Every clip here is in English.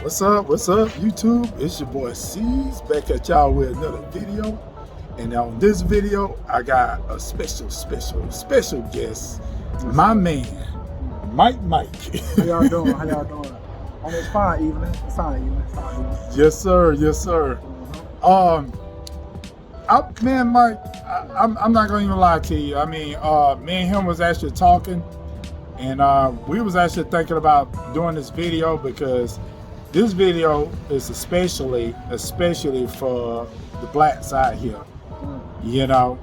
What's up? What's up, YouTube? It's your boy C's back at y'all with another video. And on this video, I got a special guest, my man, Mike. How y'all doing? How y'all doing? It's fine, evening. It's fine, evening. It's fine, evening. Yes, sir. Yes, sir. Man, Mike, I'm not gonna even lie to you. I mean, me and him was actually talking, and we was actually thinking about doing this video because this video is especially for the black side here, you know,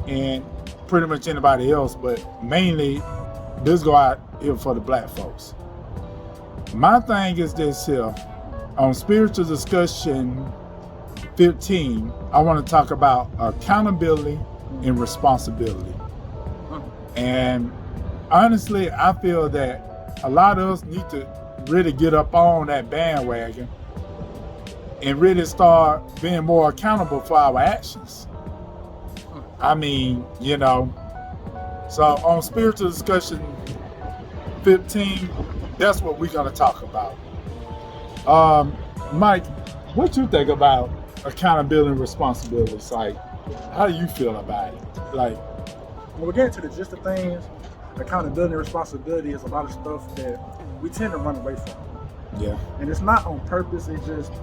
and pretty much anybody else, but mainly this go out here for the black folks. My thing is this here, on Spiritual Discussion 15, I want to talk about accountability and responsibility. And honestly, I feel that a lot of us need to really get up on that bandwagon and really start being more accountable for our actions. I mean, you know, so on Spiritual Discussion 15, that's what we're going to talk about. Mike, what you think about accountability and responsibility? It's like, how do you feel about it? Like, when we get into the gist of things, accountability and responsibility is a lot of stuff that we tend to run away from. yeah, And it's not on purpose, it's just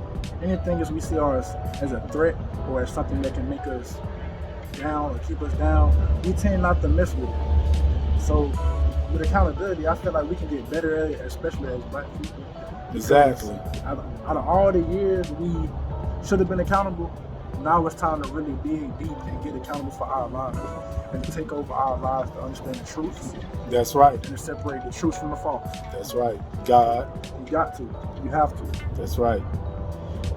anything as we see as a threat or as something that can make us down or keep us down, we tend not to mess with it. So with accountability, I feel like we can get better at it, especially as black people. exactly. Out of all the years we should have been accountable, now it's time to really dig deep and get accountable for our lives and to take over our lives to understand the truth That's right. and to separate the truth from the false. That's right. God. You got to. You have to. That's right.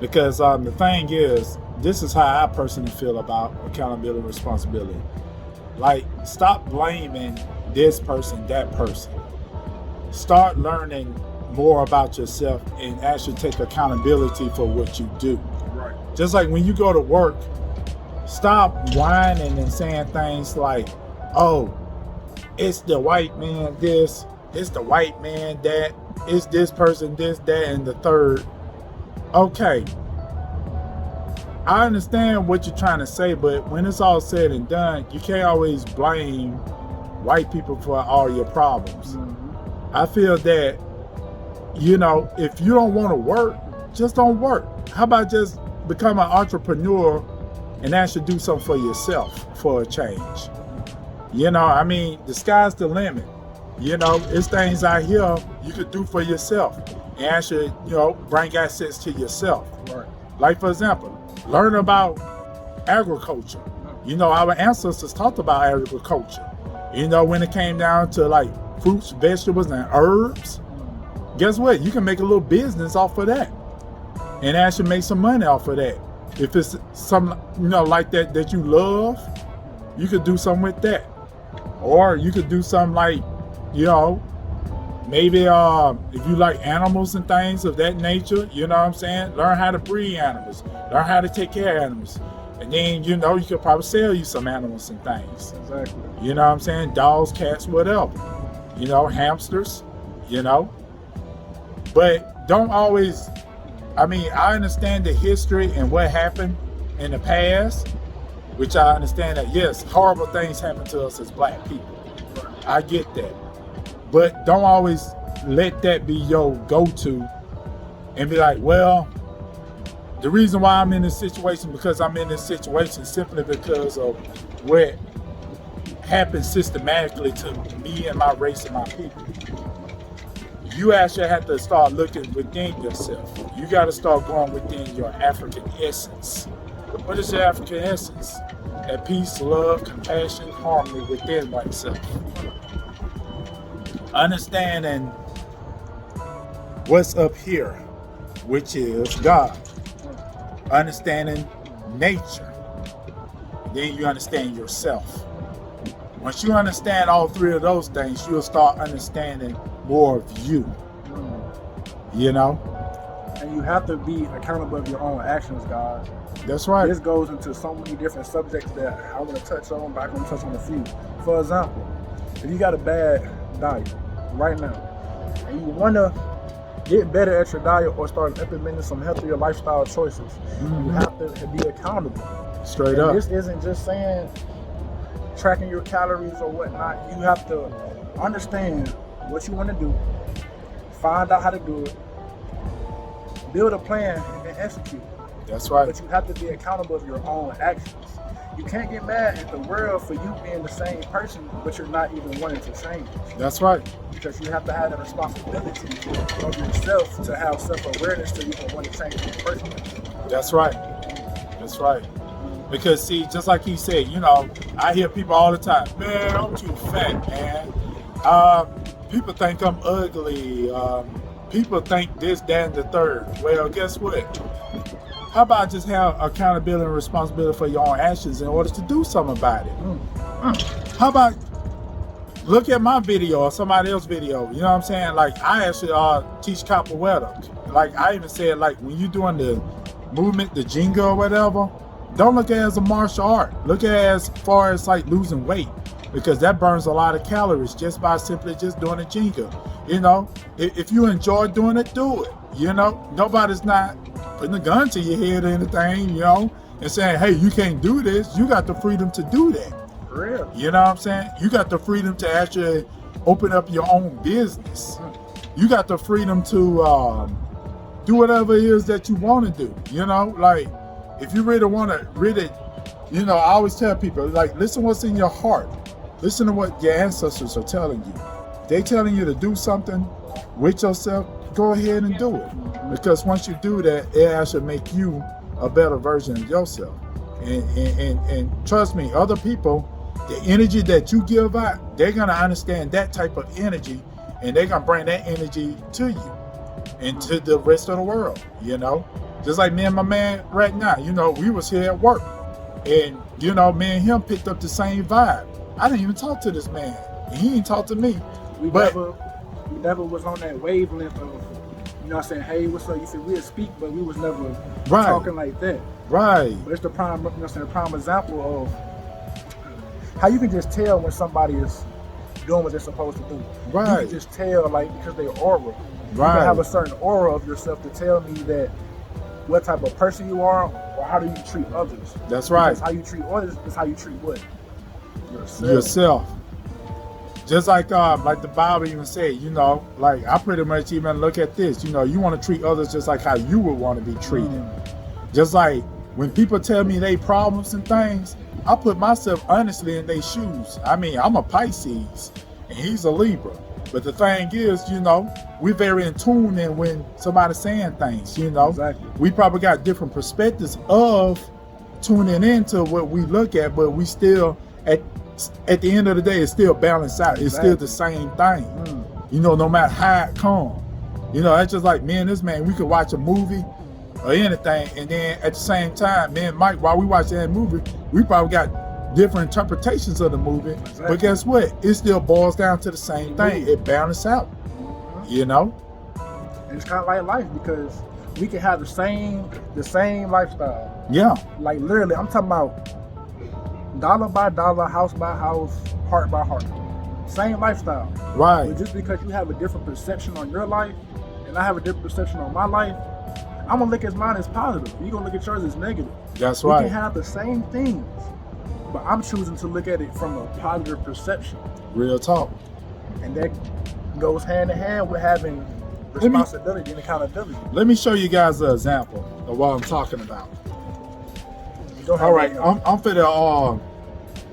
Because the thing is, this is how I personally feel about accountability and responsibility. Like, stop blaming this person, that person. Start learning more about yourself and actually take accountability for what you do. Right. Just like when you go to work, stop whining and saying things like, oh, it's the white man this, it's the white man that, it's this person this, that, and the third. Okay, I understand what you're trying to say, but when it's all said and done, you can't always blame white people for all your problems. Mm-hmm. I feel that, you know, if you don't want to work, just don't work. How about just become an entrepreneur and actually do something for yourself for a change? You know, I mean, the sky's the limit. You know, it's things out here you could do for yourself and actually, you know, bring assets to yourself. Right. Like, for example, learn about agriculture. You know, our ancestors talked about agriculture. You know, when it came down to like fruits, vegetables, and herbs, guess what? You can make a little business off of that and actually make some money off of that. If it's something, you know, like that you love, you could do something with that. Or you could do something like, you know, maybe if you like animals and things of that nature, you know what I'm saying? Learn how to breed animals, learn how to take care of animals. And then, you know, you could probably sell you some animals and things. Exactly. You know what I'm saying? Dogs, cats, whatever. You know, hamsters, you know. But don't always, I mean, I understand the history and what happened in the past, which I understand that, yes, horrible things happen to us as black people. I get that. But don't always let that be your go-to and be like, well, the reason why I'm in this situation because I'm in this situation simply because of what happened systematically to me and my race and my people. You actually have to start looking within yourself. You got to start going within your African essence. What is your African essence? That peace, love, compassion, harmony within oneself. Understanding what's up here, which is God. Understanding nature. Then you understand yourself. Once you understand all three of those things, you'll start understanding more of you. You know? And you have to be accountable of your own actions, guys. That's right. This goes into so many different subjects that I want to touch on, but I can touch on a few. For example, if you got a bad diet right now, and you want to get better at your diet or start implementing some healthier lifestyle choices. You have to be accountable. Straight And up. this isn't just saying tracking your calories or whatnot. You have to understand what you want to do, find out how to do it, build a plan, and then execute. That's right. But you have to be accountable of your own actions. You can't get mad at the world for you being the same person, but you're not even wanting to change. That's right. Because you have to have the responsibility of yourself to have self-awareness to even want to change as a person. That's right. That's right. Because see, just like he said, you know, I hear people all the time, man, I'm too fat, man. People think I'm ugly. People think this, that, and the third. Well, guess what? How about just have accountability and responsibility for your own actions in order to do something about it? How about look at my video or somebody else's video? You know what I'm saying? Like, I actually teach capoeira. Like, I even said, like, when you're doing the movement, the jinga or whatever, don't look at it as a martial art. Look at it as far as like losing weight, because that burns a lot of calories just by simply just doing a jinga. You know, if you enjoy doing it, do it. You know, nobody's not putting a gun to your head or anything, you know, and saying, hey, you can't do this. You got the freedom to do that. For real. You know what I'm saying? You got the freedom to actually open up your own business. You got the freedom to do whatever it is that you want to do. You know, like, if you really want to, really, you know, I always tell people, like, listen what's in your heart. Listen to what your ancestors are telling you. They telling you to do something with yourself, go ahead and do it. Because once you do that, it actually make you a better version of yourself. And trust me, other people, the energy that you give out, they're going to understand that type of energy, and they're going to bring that energy to you and to the rest of the world, you know? Just like me and my man right now, you know, we was here at work, and, you know, me and him picked up the same vibe. I didn't even talk to this man, and he didn't talk to me. We never was on that wavelength of, you know what I'm saying, hey, what's up? You said we'd speak, but we was never Right. talking like that. Right. But it's the prime, you know what I'm saying, prime example of how you can just tell when somebody is doing what they're supposed to do. You Right. can just tell, like, because they aura. You Right. can have a certain aura of yourself to tell me that what type of person you are, or how do you treat others. That's right. Because how you treat others is how you treat what? Yourself. Just like the Bible even said, you know, like, I pretty much even look at this, you know, you want to treat others just like how you would want to be treated. Just like when people tell me they problems and things, I put myself honestly in their shoes. I mean, I'm a Pisces and he's a Libra. But the thing is, you know, we're very in tune in when somebody's saying things, you know. Exactly. We probably got different perspectives of tuning into what we look at, but we still, at the end of the day, it's still balanced out. It's still the same thing. You know, no matter how it comes. You know, that's just like me and this man, we could watch a movie or anything, and then at the same time, me and Mike, while we watch that movie, we probably got different interpretations of the movie. Exactly. But guess what? It still boils down to the same thing. It balances out. You know? And it's kind of like life, because we can have the same lifestyle. Yeah. Like, literally, I'm talking about dollar by dollar, house by house, heart by heart. Same lifestyle. Right. But just because you have a different perception on your life, and I have a different perception on my life, I'm gonna look at mine as positive. You're gonna look at yours as negative. That's We right. can have the same things, but I'm choosing to look at it from a positive perception. Real talk. And that goes hand in hand with having responsibility and accountability. Let me show you guys an example of what I'm talking about. Go ahead. All right, I'm finna,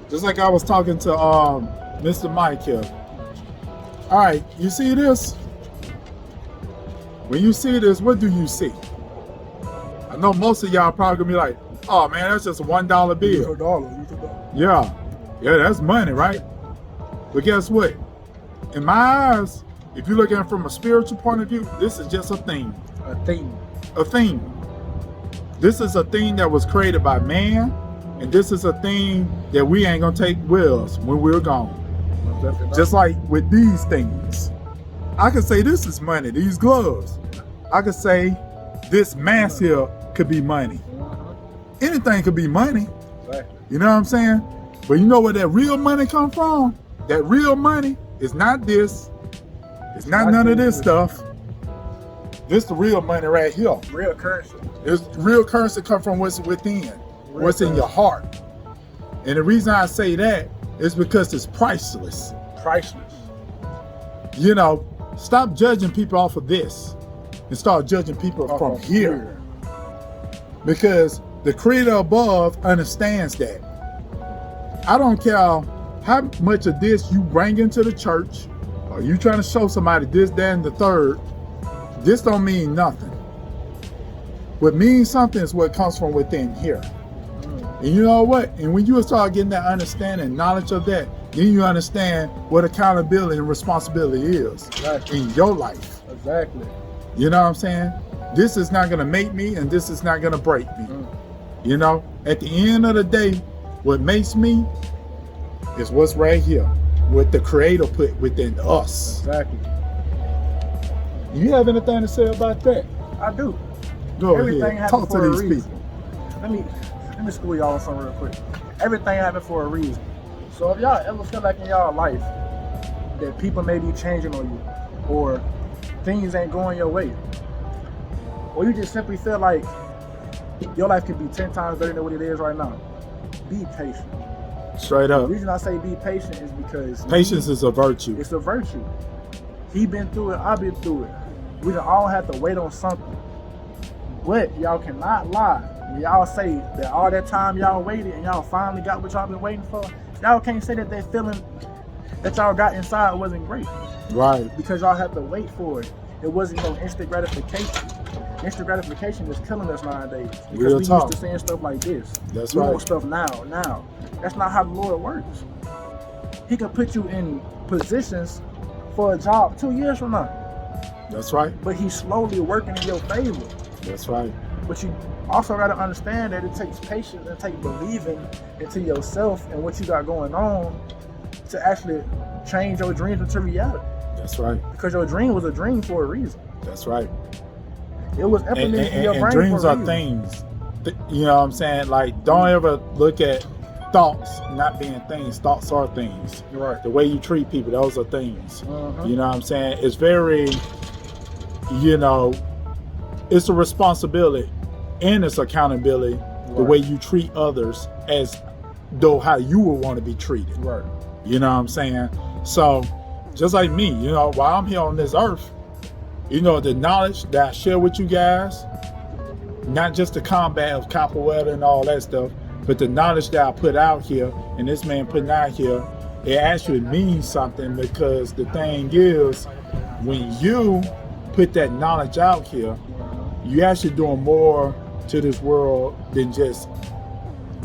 just like I was talking to Mr. Mike here. All right, you see this? When you see this, what do you see? I know most of y'all probably gonna be like, oh man, that's just a $1 bill. Yeah, that's money, right? But guess what? In my eyes, if you look at it from a spiritual point of view, this is just a thing. A thing. A thing. This is a thing that was created by man, and this is a thing that we ain't gonna take with us when we're gone. Just like with these things. I could say this is money, these gloves. I could say this mask here could be money. Anything could be money. You know what I'm saying? But you know where that real money come from? That real money is not this. It's not none of this stuff. This the real money right here. Real currency. It's real currency come from what's within, what's in your heart. And the reason I say that is because it's priceless. Priceless. You know, stop judging people off of this and start judging people from here. Because the creator above understands that. I don't care how much of this you bring into the church, or you trying to show somebody this, that, and the third. This don't mean nothing. What means something is what comes from within here. And you know what? And when you start getting that understanding, knowledge of that, then you understand what accountability and responsibility is in your life. Exactly. You know what I'm saying? This is not gonna make me, and this is not gonna break me. You know, at the end of the day, what makes me is what's right here, what the Creator put within us. Exactly. You have anything to say about that? I do. Go Everything ahead. happens Talk to for a these reason. people. Let me school y'all on something real quick. Everything happened for a reason. So if y'all ever feel like in y'all life that people may be changing on you, or things ain't going your way, or you just simply feel like your life could be 10 times better than what it is right now, be patient. Straight The up. reason I say be patient is because Patience is a virtue. it's a virtue. He been through it, I've been through it. We done all have to wait on something. But y'all cannot lie. When y'all say that all that time y'all waited and y'all finally got what y'all been waiting for, y'all can't say that that feeling that y'all got inside wasn't great. Right. Because y'all have to wait for it. It wasn't no instant gratification. Instant gratification is killing us nowadays. Because Real we talk. used to saying stuff like this. That's we right. want stuff now. That's not how the Lord works. He can put you in positions for a job 2 years from now. That's right. But he's slowly working in your favor. That's right. But you also got to understand that it takes patience and take believing into yourself and what you got going on to actually change your dreams into reality. That's right. Because your dream was a dream for a reason. That's right. It was implemented in your brain. And dreams for a are reason. things. You know what I'm saying? Like, don't ever look at thoughts not being things. Thoughts are things. Right. The way you treat people, those are things. Uh-huh. You know what I'm saying? It's very, you know, it's a responsibility and it's accountability, the way you treat others as though how you would want to be treated. Right. You know what I'm saying? So, just like me, you know, while I'm here on this earth, you know, the knowledge that I share with you guys, not just the combat of capoeira and all that stuff, but the knowledge that I put out here and this man putting out here, it actually means something, because the thing is, when you put that knowledge out here, you actually doing more to this world than just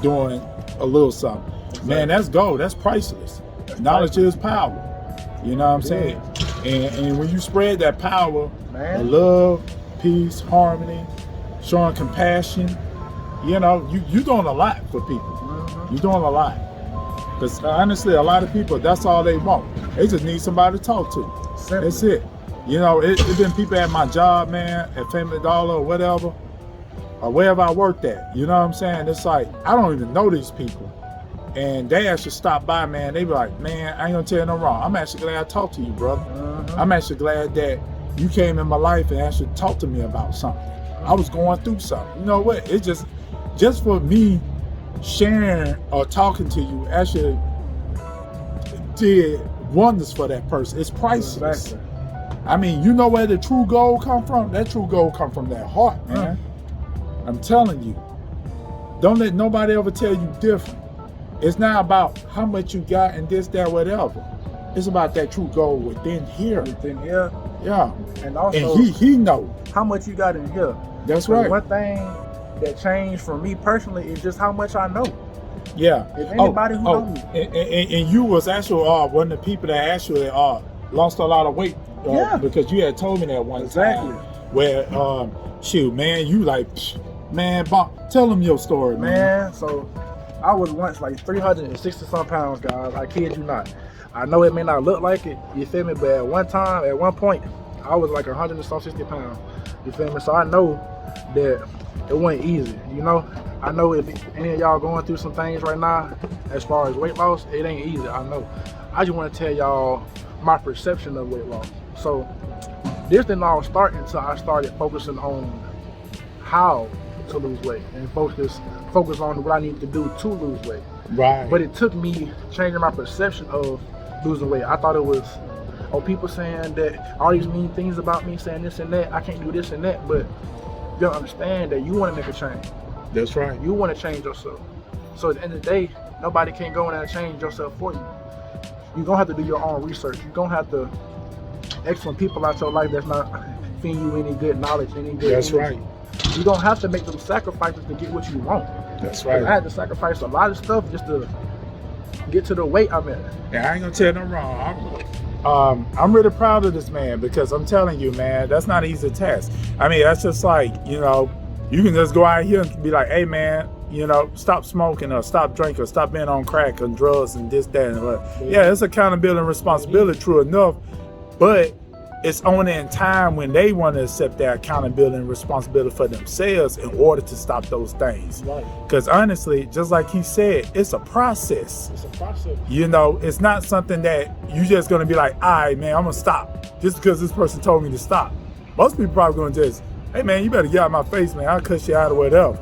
doing a little something. Man, that's gold. That's priceless. Knowledge is power. You know what I'm saying? And when you spread that power, of love, peace, harmony, showing compassion, you know, you doing a lot for people. You're doing a lot. Because honestly, a lot of people, that's all they want. They just need somebody to talk to. Simple. That's it. You know, it's been people at my job, man, at Family Dollar or whatever, or wherever I worked at. You know what I'm saying? It's like, I don't even know these people. And they actually stop by, man. They be like, man, I ain't gonna tell you no wrong. I'm actually glad I talked to you, brother. I'm actually glad that you came in my life and actually talked to me about something. I was going through something. You know what? It's just for me sharing or talking to you actually did wonders for that person. It's priceless. Exactly. I mean, you know where the true gold come from? That true gold come from that heart, man. I'm telling you. Don't let nobody ever tell you different. It's not about how much you got and this, that, whatever. It's about that true gold within here. Within here. Yeah. And also, And he know. how much you got in here. That's 'Cause right. One thing that changed for me personally is just how much I know. Yeah. If anybody who knows me. And you was actually one of the people that actually lost a lot of weight. Yeah. Because you had told me that one Exactly. time. Where, shoot, man, you like, man, tell them your story, man. So I was once like 360 some pounds, guys. I kid you not. I know it may not look like it, you feel me? But at one point, I was like 160 pounds. You feel me? So I know that it wasn't easy, you know? I know if any of y'all going through some things right now, as far as weight loss, it ain't easy, I know. I just want to tell y'all my perception of weight loss. So this didn't all start until I started focusing on how to lose weight and focus on what I needed to do to lose weight. Right. But it took me changing my perception of losing weight. I thought it was, people saying that all these mean things about me, saying this and that, I can't do this and that, but you don't understand that you want to make a change. That's right. You want to change yourself. So at the end of the day, nobody can go in there and change yourself for you. You're going to have to do your own research. You're going to have to excellent people out your life that's not feeding you any good knowledge, any good That's energy. right. You're going to have to make them sacrifices to get what you want. That's right. I had to sacrifice a lot of stuff just to get to the weight I'm at. Yeah, I ain't gonna tell no wrong. I'm really proud of this man because I'm telling you, man, that's not an easy task. I mean, that's just like, you know, you can just go out here and be like, hey, man, you know, stop smoking or stop drinking or stop being on crack and drugs and this, that, and that. Yeah, it's accountability and responsibility, true enough, but it's only in time when they want to accept their accountability and responsibility for themselves in order to stop those things. Right. Because honestly, just like he said, it's a process. It's a process. You know, it's not something that you just gonna be like, all right, man, I'm gonna stop just because this person told me to stop. Most people probably gonna just, hey, man, you better get out of my face, man. I'll cuss you out or whatever.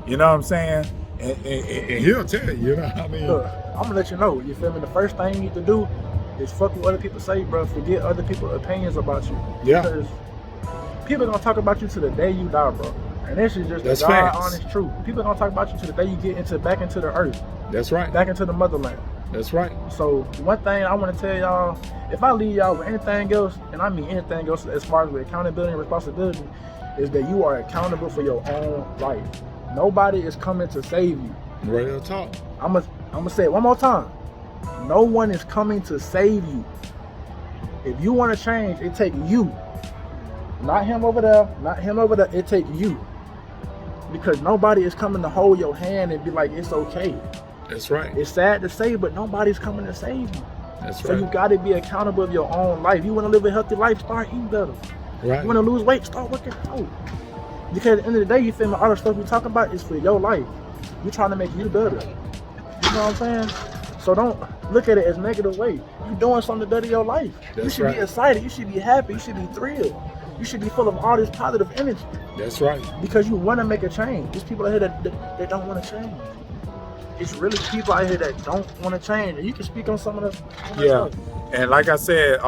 You know what I'm saying? And he'll tell you, you know what I mean? Look, I'm gonna let you know, you feel me? The first thing you need to do is fuck what other people say, bro. Forget other people's opinions about you. Yeah. Because people gonna talk about you to the day you die, bro. And this is just That's the God facts. honest truth. People gonna talk about you to the day you get back into the earth, That's right. back into the motherland. That's right. So one thing I want to tell y'all, if I leave y'all with anything else, and I mean anything else as far as with accountability and responsibility, is that you are accountable for your own life. Nobody is coming to save you. Real talk. I'm gonna say it one more time. No one is coming to save you. If you want to change, it takes you. Not him over there, not him over there, it takes you. Because nobody is coming to hold your hand and be like, it's okay. That's right. It's sad to say, but nobody's coming to save you. That's So right. you gotta be accountable of your own life. You wanna live a healthy life, start eating better. Right. You wanna lose weight, start working out. Because at the end of the day, you feel me, all the stuff we're talking about is for your life. We're trying to make you better. You know what I'm saying? So don't look at it as negative way. You're doing something to better your life. You That's should right. be excited, you should be happy, you should be thrilled. You should be full of all this positive energy That's right. because you wanna make a change. There's people out here that don't wanna change. It's really people out here that don't wanna change. And you can speak on some of this. Yeah. And like I said,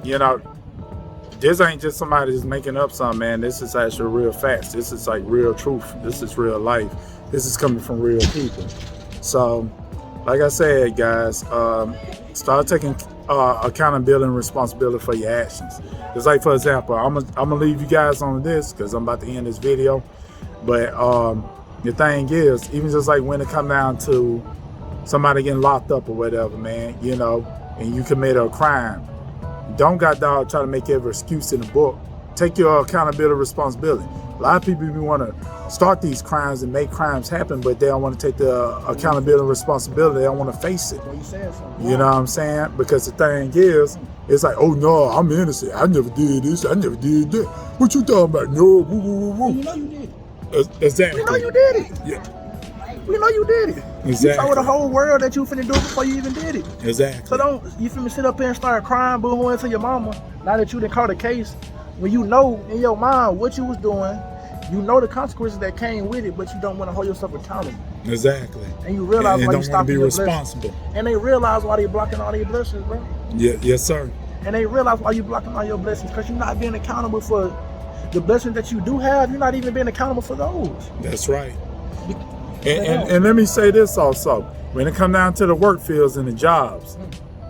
you know, this ain't just somebody just making up something, man. This is actually real facts. This is like real truth. This is real life. This is coming from real people. So, like I said, guys, start taking accountability and responsibility for your actions. It's like, for example, I'm gonna leave you guys on this because I'm about to end this video. But the thing is, even just like when it come down to somebody getting locked up or whatever, man, you know, and you committed a crime, don't got dog try to make every excuse in the book. Take your accountability, responsibility. A lot of people want to start these crimes and make crimes happen, but they don't want to take the accountability and responsibility. They don't want to face it. Well, you said something. You know what I'm saying? Because the thing is, it's like, oh no, I'm innocent. I never did this. I never did that. What you talking about? No, woo, woo, woo, You woo. know you did it. Exactly. You know you did it. Yeah, You know you did it. You exactly. told the whole world that you finna do it before you even did it. Exactly. So don't, you finna sit up here and start crying, boo-hooing to your mama, now that you done caught a case, when you know in your mind what you was doing, you know the consequences that came with it, but you don't want to hold yourself accountable. Exactly. And you realize And why you don't want to stopping be your blessings. responsible. And they realize why they blocking all their blessings, bro. Yeah, yes, sir. And they realize why you blocking all your blessings, because you're not being accountable for the blessings that you do have. You're not even being accountable for those. That's right. And let me say this also. When it come down to the work fields and the jobs,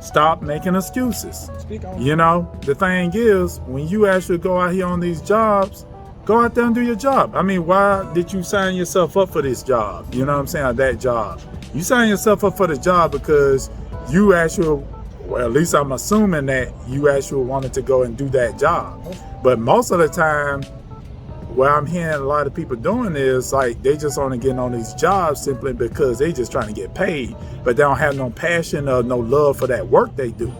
stop making excuses. Speak on. You know, the thing is, when you actually go out here on these jobs, go out there and do your job. I mean, why did you sign yourself up for this job? You know what I'm saying? Or that job. You sign yourself up for the job because you actually, well, at least I'm assuming that you actually wanted to go and do that job. But most of the time, what I'm hearing a lot of people doing is like they just only getting on these jobs simply because they just trying to get paid, but they don't have no passion or no love for that work they do.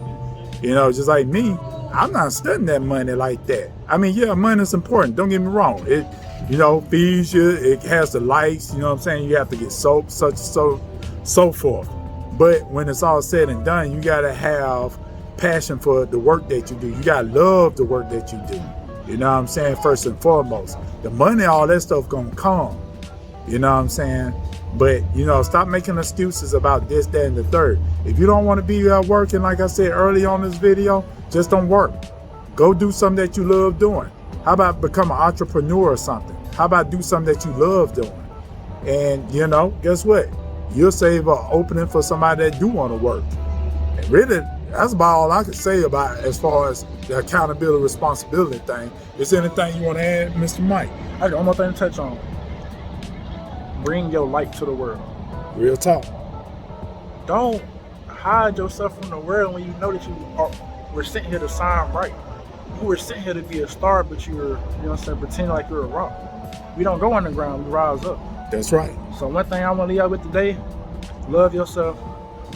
You know, just like me, I'm not studying that money like that. I mean, yeah, money's important. Don't get me wrong. It, you know, feeds you. It has the lights. You know what I'm saying? You have to get soap, so forth. But when it's all said and done, you gotta have passion for the work that you do. You gotta love the work that you do. You know what I'm saying? First and foremost, the money, all that stuff gonna come. You know what I'm saying? But, you know, stop making excuses about this, that, and the third. If you don't want to be working, like I said early on this video, just don't work. Go do something that you love doing. How about become an entrepreneur or something? How about do something that you love doing? And, you know, guess what? You'll save an opening for somebody that do want to work. And really, that's about all I can say about as far as the accountability, responsibility thing. Is there anything you want to add, Mr. Mike? I got one more thing to touch on. Bring your light to the world. Real talk. Don't hide yourself from the world when you know that we're sent here to shine bright. You were sent here to be a star, but you were, you know what I'm saying, pretending like you're a rock. We don't go underground, we rise up. That's right. So one thing I want to leave out with today, love yourself,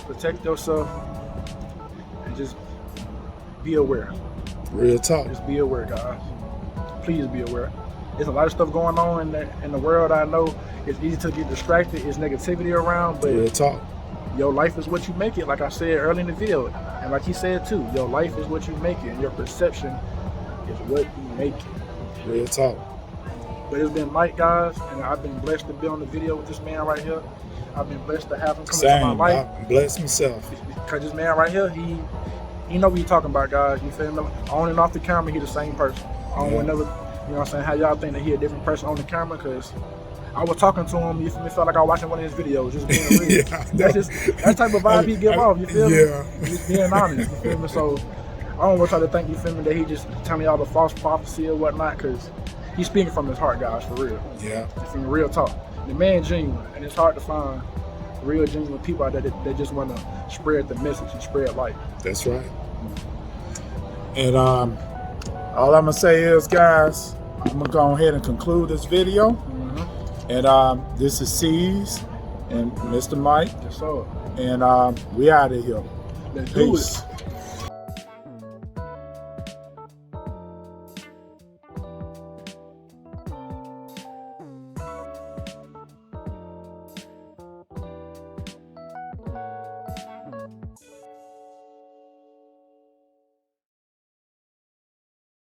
protect yourself, and just be aware. Real talk. Just be aware, guys. Please be aware. There's a lot of stuff going on in the world. I know it's easy to get distracted. There's negativity around, but Real talk. your life is what you make it. Like I said early in the video, and like he said too, your life is what you make it, and your perception is what you make it. Real talk. But it's been Mike, guys, and I've been blessed to be on the video with this man right here. I've been blessed to have him come into my life. I bless myself. Because this man right here, he know what he's talking about, guys. You feel me? On and off the camera, he the same person. I don't never, you know what I'm saying, how y'all think that he a different person on the camera, because I was talking to him, you feel me, felt like I was watching one of his videos, just being real. That type of vibe he give off, you feel me? Yeah. Just being honest, you feel me? So I don't want y'all to think, you feel me, that he just telling y'all the false prophecy or whatnot, because he's speaking from his heart, guys, for real. Yeah. You feel me? Real talk. The man genuine, and it's hard to find real genuine people out there that just want to spread the message and spread light. That's right. And all I'm gonna say is, guys, I'm gonna go ahead and conclude this video. And this is C's and Mr. Mike. Yes, sir. And we out of here. Let's do Peace. it.